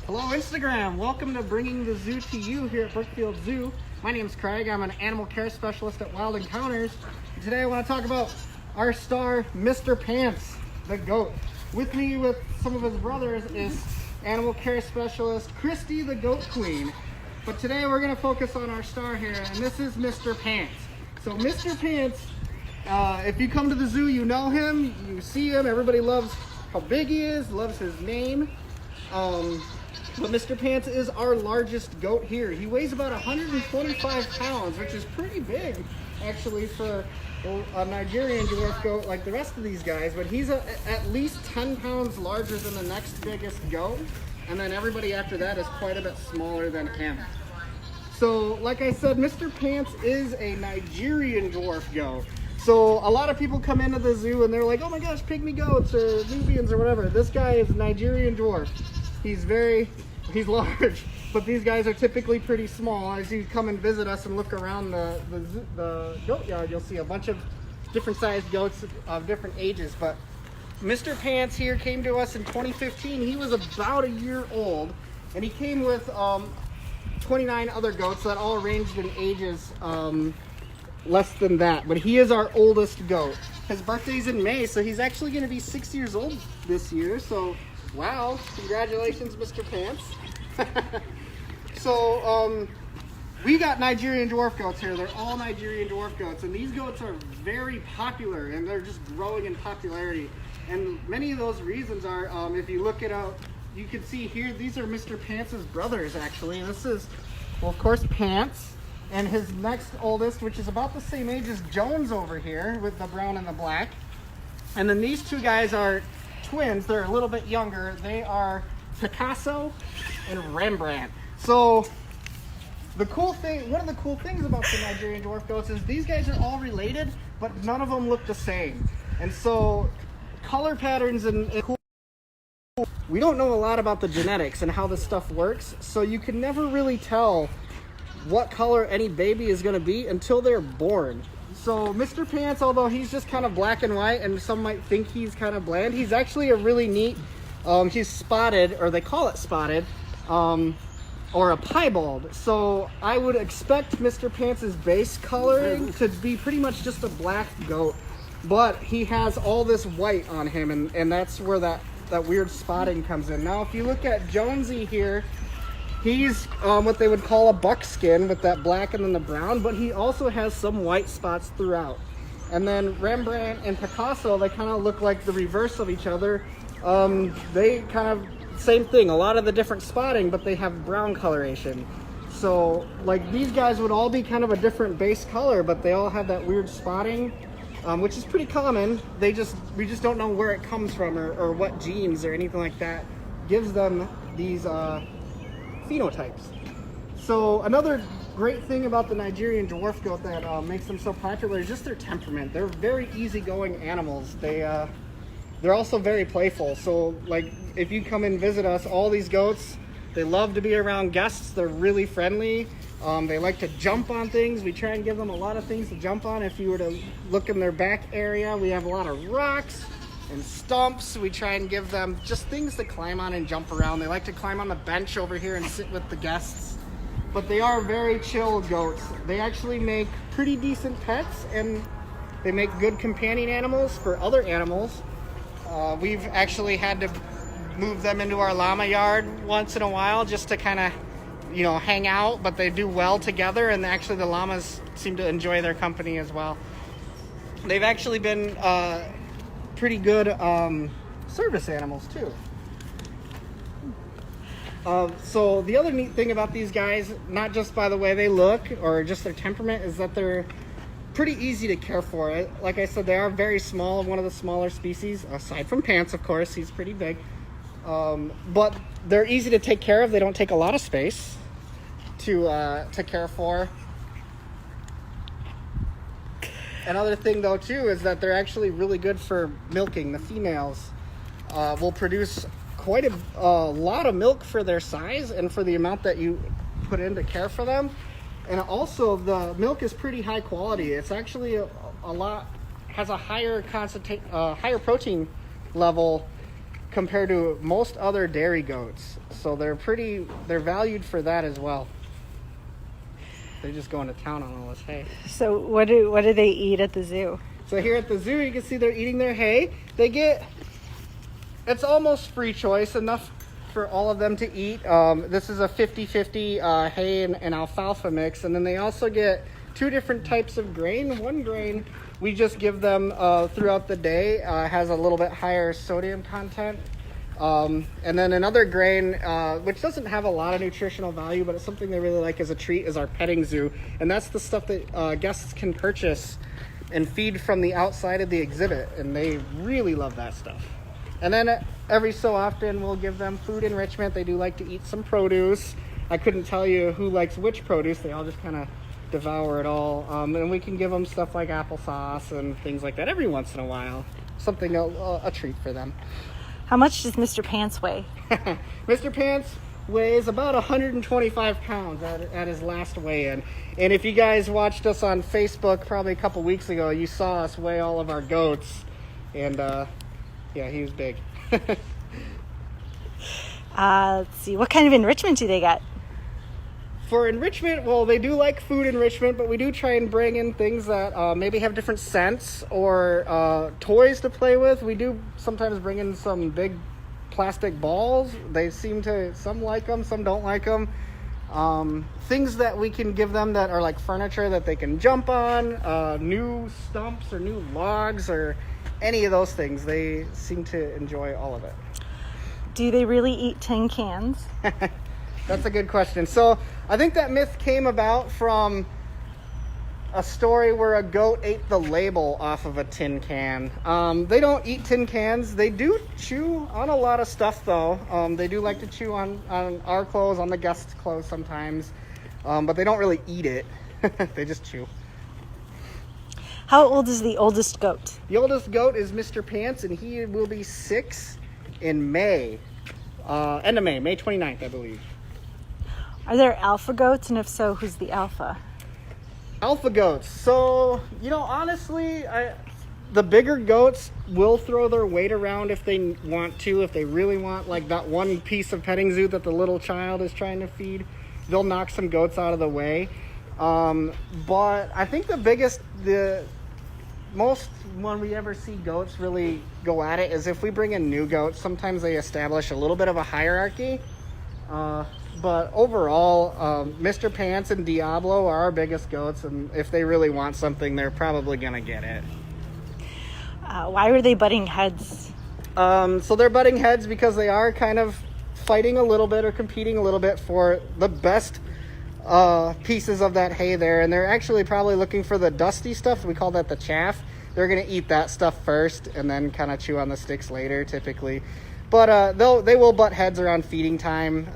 Hello Instagram, welcome to Bringing the Zoo to You here at Brookfield Zoo. My name is Craig, I'm an animal care specialist at Wild Encounters. And today I want to talk about our star, Mr. Pants, the goat. With me with some of his brothers is animal care specialist Christy, the goat queen. But today we're going to focus on our star here, and this is Mr. Pants. So Mr. Pants, if you come to the zoo, you know him, you see him, everybody loves how big he is, loves his name. But Mr. Pants is our largest goat here. He weighs about 125 pounds, which is pretty big, actually, for a Nigerian dwarf goat like the rest of these guys. But he's at least 10 pounds larger than the next biggest goat. And then everybody after that is quite a bit smaller than him. So, like I said, Mr. Pants is a Nigerian dwarf goat. So a lot of people come into the zoo and they're like, oh my gosh, pygmy goats or Nubians or whatever. This guy is a Nigerian dwarf. He's large, but these guys are typically pretty small. As you come and visit us and look around the goat yard, you'll see a bunch of different sized goats of different ages. But Mr. Pants here came to us in 2015. He was about a year old, and he came with 29 other goats that all ranged in ages less than that. But he is our oldest goat. His birthday's in May, so he's actually going to be 6 years old this year. So wow, congratulations, Mr. Pants. So, we got Nigerian dwarf goats here. They're all Nigerian dwarf goats, and these goats are very popular, and they're just growing in popularity. And many of those reasons are, if you look it up, you can see here, these are Mr. Pants' brothers, actually. This is, well, of course, Pants, and his next oldest, which is about the same age as Jones over here, with the brown and the black. And then these two guys are twins. They're a little bit younger. They are Picasso and Rembrandt. So the cool thing, one of the cool things about the Nigerian dwarf goats is these guys are all related, but none of them look the same. And so color patterns and cool. We don't know a lot about the genetics and how this stuff works, so you can never really tell what color any baby is going to be until they're born. So Mr. Pants, although he's just kind of black and white, and some might think he's kind of bland, he's actually a really neat, he's spotted, or they call it spotted, or a piebald. So I would expect Mr. Pants' base coloring to be pretty much just a black goat, but he has all this white on him, and that's where that weird spotting comes in. Now if you look at Jonesy here, he's what they would call a buckskin with that black and then the brown, but he also has some white spots throughout. And then Rembrandt and Picasso, they kind of look like the reverse of each other. They kind of, same thing, a lot of the different spotting, but they have brown coloration. So like these guys would all be kind of a different base color, but they all have that weird spotting, which is pretty common. We just don't know where it comes from or what genes or anything like that gives them these phenotypes. So another great thing about the Nigerian dwarf goat that makes them so popular is just their temperament. They're very easygoing animals. They're also very playful. So like if you come and visit us, all these goats, they love to be around guests. They're really friendly. They like to jump on things. We try and give them a lot of things to jump on. If you were to look in their back area, we have a lot of rocks and stumps. We try and give them just things to climb on and jump around. They like to climb on the bench over here and sit with the guests. But they are very chill goats. They actually make pretty decent pets, and they make good companion animals for other animals. We've actually had to move them into our llama yard once in a while just to kind of, hang out, but they do well together, and actually the llamas seem to enjoy their company as well. They've actually been pretty good service animals too. So the other neat thing about these guys, not just by the way they look or just their temperament, is that they're pretty easy to care for. Like I said, they are very small, one of the smaller species, aside from Pants, of course. He's pretty big. But they're easy to take care of. They don't take a lot of space to care for. Another thing though too is that they're actually really good for milking. The females will produce quite a lot of milk for their size and for the amount that you put in to care for them. And also the milk is pretty high quality. It's actually a lot, has a higher protein level compared to most other dairy goats. So they're valued for that as well. They're just going to town on all this hay. So what do they eat at the zoo? So here at the zoo, you can see they're eating their hay. It's almost free choice, enough for all of them to eat. This is a 50-50 hay and alfalfa mix. And then they also get 2 different types of grain. One grain we just give them throughout the day, has a little bit higher sodium content. And then another grain, which doesn't have a lot of nutritional value, but it's something they really like as a treat, is our petting zoo. And that's the stuff that guests can purchase and feed from the outside of the exhibit. And they really love that stuff. And then every so often we'll give them food enrichment. They do like to eat some produce. I couldn't tell you who likes which produce. They all just kind of devour it all. And we can give them stuff like applesauce and things like that every once in a while. Something, a treat for them. How much does Mr. Pants weigh? Mr. Pants weighs about 125 pounds at his last weigh-in. And if you guys watched us on Facebook probably a couple weeks ago, you saw us weigh all of our goats. And yeah, he was big. Let's see, what kind of enrichment do they get? For enrichment, well, they do like food enrichment, but we do try and bring in things that maybe have different scents or toys to play with. We do sometimes bring in some big plastic balls. Some like them, some don't like them. Things that we can give them that are like furniture that they can jump on, new stumps or new logs or any of those things. They seem to enjoy all of it. Do they really eat tin cans? That's a good question. So I think that myth came about from a story where a goat ate the label off of a tin can. They don't eat tin cans. They do chew on a lot of stuff, though. They do like to chew on our clothes, on the guests' clothes sometimes, but they don't really eat it. They just chew. How old is the oldest goat? The oldest goat is Mr. Pants, and he will be 6 in May. End of May, May 29th, I believe. Are there alpha goats, and if so, who's the alpha? Alpha goats. So, honestly, the bigger goats will throw their weight around if they want to. If they really want, like that one piece of petting zoo that the little child is trying to feed, they'll knock some goats out of the way. But I think the most when we ever see goats really go at it is if we bring in new goats. Sometimes they establish a little bit of a hierarchy. But overall, Mr. Pants and Diablo are our biggest goats, and if they really want something, they're probably going to get it. Why were they butting heads? So they're butting heads because they are kind of fighting a little bit or competing a little bit for the best pieces of that hay there, and they're actually probably looking for the dusty stuff. We call that the chaff. They're going to eat that stuff first and then kind of chew on the sticks later, typically. But they will butt heads around feeding time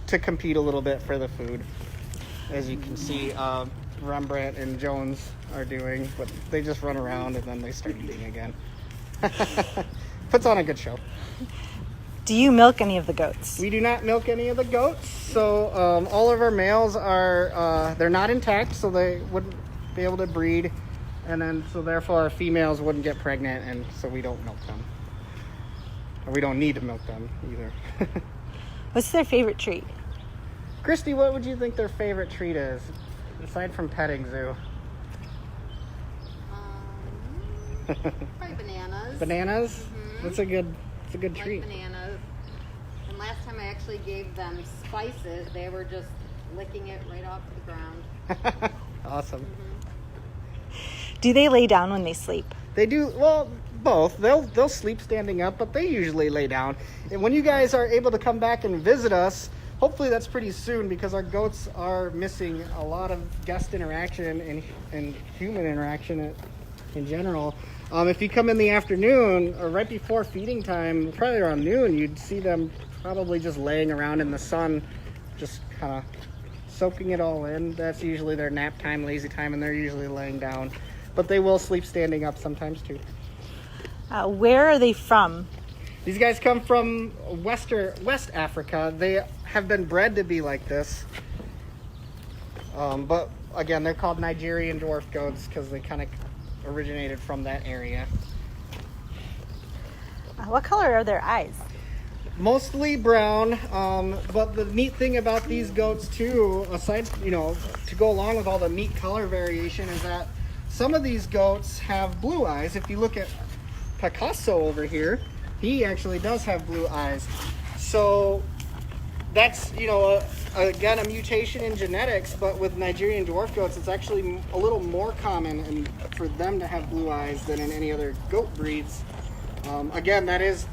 to compete a little bit for the food, as you can see Rembrandt and Jones are doing. But they just run around and then they start eating again. Puts on a good show. Do you milk any of the goats? We do not milk any of the goats. So all of our males are they're not intact, so they wouldn't be able to breed, and then so therefore our females wouldn't get pregnant, and so we don't milk them. Or we don't need to milk them either. What's their favorite treat? Christy, what would you think their favorite treat is, aside from petting zoo? Probably bananas. Bananas? Mm-hmm. That's a good treat. Like bananas. And last time I actually gave them spices, they were just licking it right off the ground. Awesome. Mm-hmm. Do they lay down when they sleep? They do, well, both. They'll sleep standing up, but they usually lay down. And when you guys are able to come back and visit us, hopefully that's pretty soon, because our goats are missing a lot of guest interaction and human interaction in general. If you come in the afternoon or right before feeding time, probably around noon, you'd see them probably just laying around in the sun, just kind of soaking it all in. That's usually their nap time, lazy time, and they're usually laying down. But they will sleep standing up sometimes too. Where are they from? These guys come from West Africa. They have been bred to be like this. But again, they're called Nigerian dwarf goats because they kind of originated from that area. What color are their eyes? Mostly brown, but the neat thing about these goats too, aside, to go along with all the neat color variation, is that some of these goats have blue eyes. If you look at Picasso over here, he actually does have blue eyes. So that's, again, a mutation in genetics, but with Nigerian dwarf goats, it's actually a little more common for them to have blue eyes than in any other goat breeds. Again, that is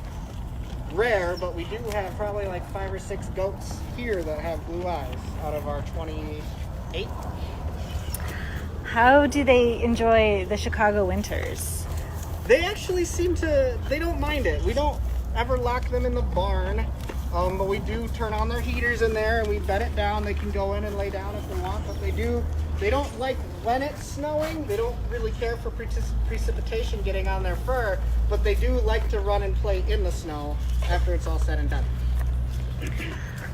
rare, but we do have probably like 5 or 6 goats here that have blue eyes out of our 28. How do they enjoy the Chicago winters? They actually they don't mind it. We don't ever lock them in the barn, but we do turn on their heaters in there and we bed it down. They can go in and lay down if they want, but they don't like when it's snowing. They don't really care for precipitation getting on their fur, but they do like to run and play in the snow after it's all said and done.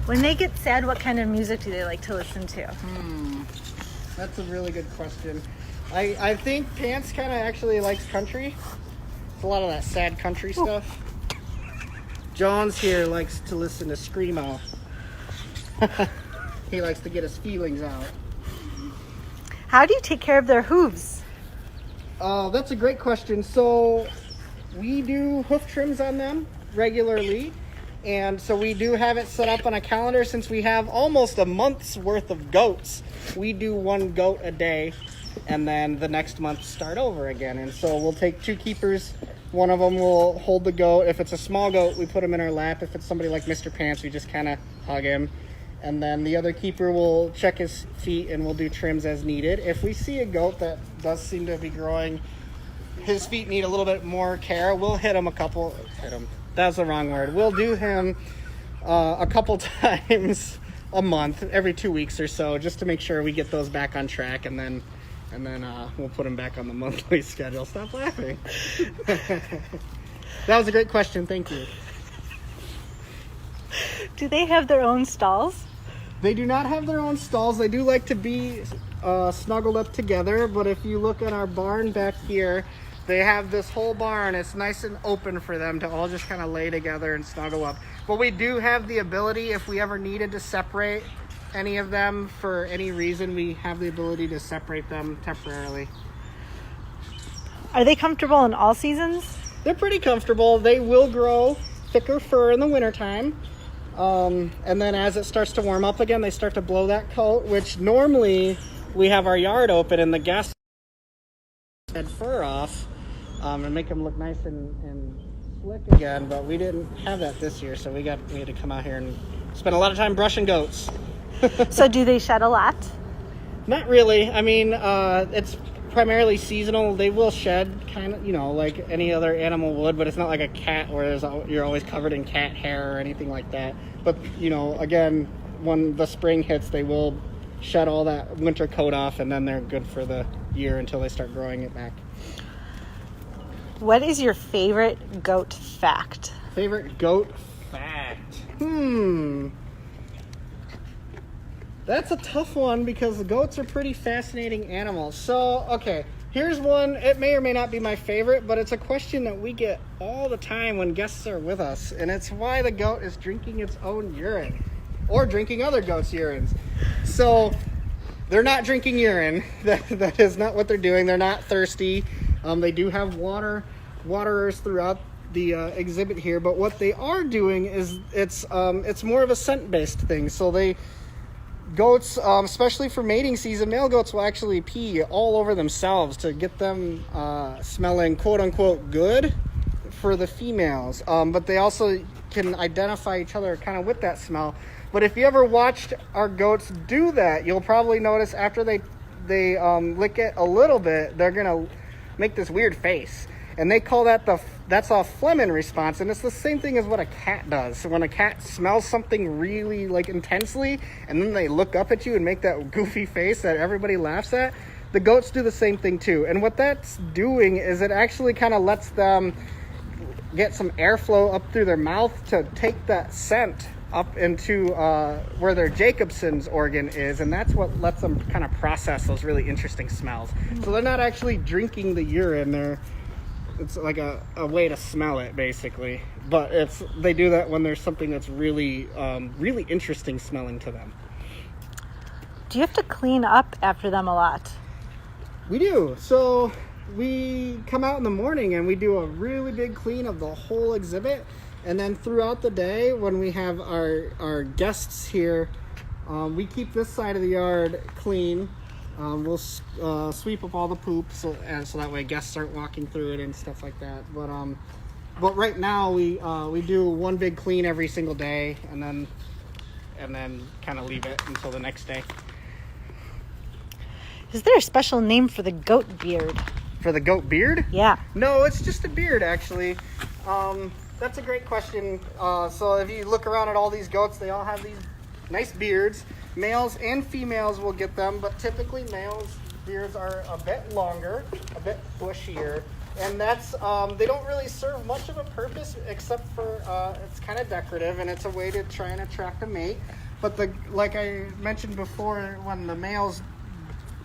When they get sad, what kind of music do they like to listen to? That's a really good question. I think Pants kind of actually likes country. It's a lot of that sad country stuff. John's here likes to listen to Screamo. He likes to get his feelings out. How do you take care of their hooves? That's a great question. So we do hoof trims on them regularly. And so we do have it set up on a calendar. Since we have almost a month's worth of goats, we do 1 goat a day. And then the next month start over again. And so we'll take 2 keepers. One of them will hold the goat. If it's a small goat, we put him in our lap. If it's somebody like Mr. Pants, we just kind of hug him. And then the other keeper will check his feet and we'll do trims as needed. If we see a goat that does seem to be growing, his feet need a little bit more care, we'll hit him. That's the wrong word. We'll do him a couple times a month, every 2 weeks or so, just to make sure we get those back on track. And then we'll put him back on the monthly schedule. Stop laughing. That was a great question. Thank you. Do they have their own stalls? They do not have their own stalls. They do like to be snuggled up together. But if you look at our barn back here, they have this whole barn. It's nice and open for them to all just kind of lay together and snuggle up. But we do have the ability, if we ever needed to separate any of them for any reason, we have the ability to separate them temporarily. Are they comfortable in all seasons? They're pretty comfortable. They will grow thicker fur in the wintertime. And then as it starts to warm up again, they start to blow that coat, which normally we have our yard open and the guests head fur off and make them look nice and slick again. But we didn't have that this year, so we had to come out here and spend a lot of time brushing goats. So do they shed a lot? Not really. I mean, it's primarily seasonal. They will shed kind of, like any other animal would, but it's not like a cat where you're always covered in cat hair or anything like that. But, again, when the spring hits, they will shed all that winter coat off, and then they're good for the year until they start growing it back. What is your favorite goat fact? Favorite goat fact? That's a tough one because the goats are pretty fascinating animals. So, okay, here's one. It may or may not be my favorite, but it's a question that we get all the time when guests are with us. And it's why the goat is drinking its own urine or drinking other goats' urines. So they're not drinking urine. That is not what they're doing. They're not thirsty. They do have waterers throughout the exhibit here. But what they are doing is it's more of a scent-based thing. So goats, especially for mating season, male goats will actually pee all over themselves to get them smelling quote-unquote good for the females. But they also can identify each other kind of with that smell. But if you ever watched our goats do that, you'll probably notice after they lick it a little bit, they're going to make this weird face. And they call that's a Flehmen response. And it's the same thing as what a cat does. So when a cat smells something really intensely, and then they look up at you and make that goofy face that everybody laughs at, the goats do the same thing too. And what that's doing is it actually kind of lets them get some airflow up through their mouth to take that scent up into where their Jacobson's organ is, and that's what lets them kind of process those really interesting smells. So they're not actually drinking the urine. it's like a way to smell it, basically. But they do that when there's something that's really really interesting smelling to them. Do you have to clean up after them a lot? We do. So we come out in the morning and we do a really big clean of the whole exhibit. And then throughout the day, when we have our guests here, we keep this side of the yard clean. We'll sweep up all the poop so that way guests aren't walking through it and stuff like that. But right now we do one big clean every single day, and then kind of leave it until the next day. Is there a special name for the goat beard? For the goat beard? Yeah. No, it's just a beard, actually. That's a great question. So if you look around at all these goats, they all have these nice beards. Males and females will get them, but typically males' beards are a bit longer, a bit bushier. And that's, they don't really serve much of a purpose except for, it's kind of decorative and it's a way to try and attract a mate. But like I mentioned before, when the males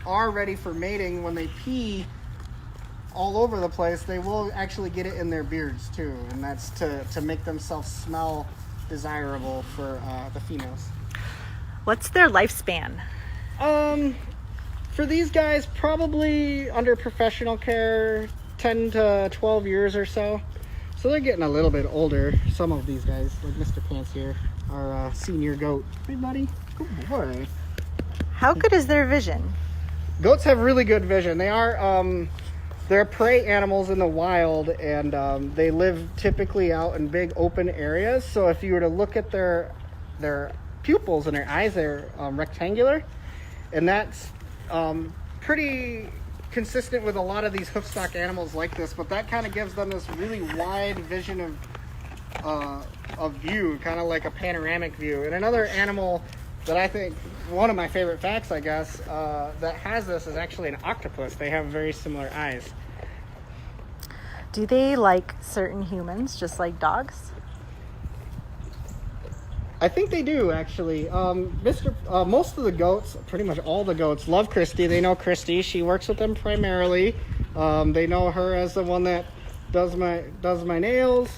are ready for mating, when they pee all over the place, they will actually get it in their beards too. And that's to make themselves smell desirable for the females. What's their lifespan? For these guys, probably under professional care, 10 to 12 years or so. So they're getting a little bit older. Some of these guys, like Mr. Pants here, are a senior goat. Hey, buddy. Good boy. How good is their vision? Goats have really good vision. They are, they're prey animals in the wild, and they live typically out in big open areas. So if you were to look at their pupils in their eyes, they're rectangular, and that's pretty consistent with a lot of these hoofstock animals like this, but that kind of gives them this really wide vision of view, kind of like a panoramic view. And another animal that I think, one of my favorite facts, I guess, that has this is actually an octopus. They have very similar eyes. Do they like certain humans, just like dogs? I think they do, actually. Most of the goats, pretty much all the goats, love Christy. They know Christy. She works with them primarily. They know her as the one that does my nails.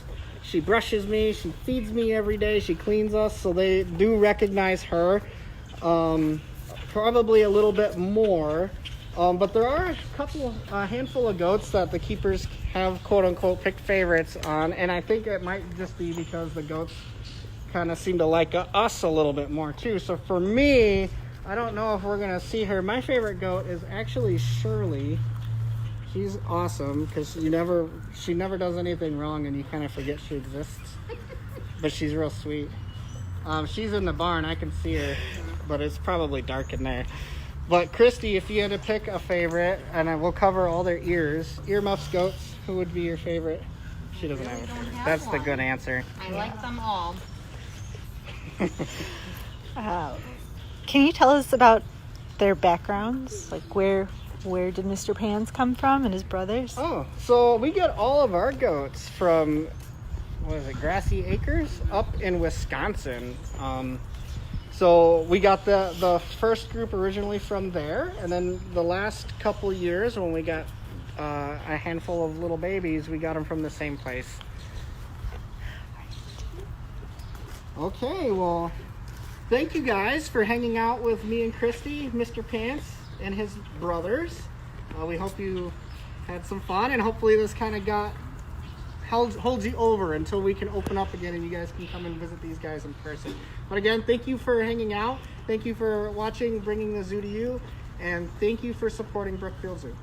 She brushes me. She feeds me every day. She cleans us. So they do recognize her. Probably a little bit more. But there are a handful of goats that the keepers have, quote unquote, picked favorites on. And I think it might just be because the goats kind of seem to like us a little bit more too. So for me, I don't know if we're gonna see her. My favorite goat is actually Shirley. She's awesome because she never does anything wrong, and you kind of forget she exists. But she's real sweet. She's in the barn. I can see her, but it's probably dark in there. But Christy, if you had to pick a favorite, and we'll cover all their ears, earmuffs goats, who would be your favorite? She doesn't have a favorite. That's the good answer. I like them all. Can you tell us about their backgrounds? Like where did Mr. Pans come from and his brothers? Oh, so we get all of our goats from, Grassy Acres up in Wisconsin. So we got the first group originally from there, and then the last couple years when we got a handful of little babies, we got them from the same place. Okay, well, thank you guys for hanging out with me and Christy, Mr. Pants, and his brothers. We hope you had some fun, and hopefully this kind of holds you over until we can open up again and you guys can come and visit these guys in person. But again, thank you for hanging out. Thank you for watching, bringing the zoo to you, and thank you for supporting Brookfield Zoo.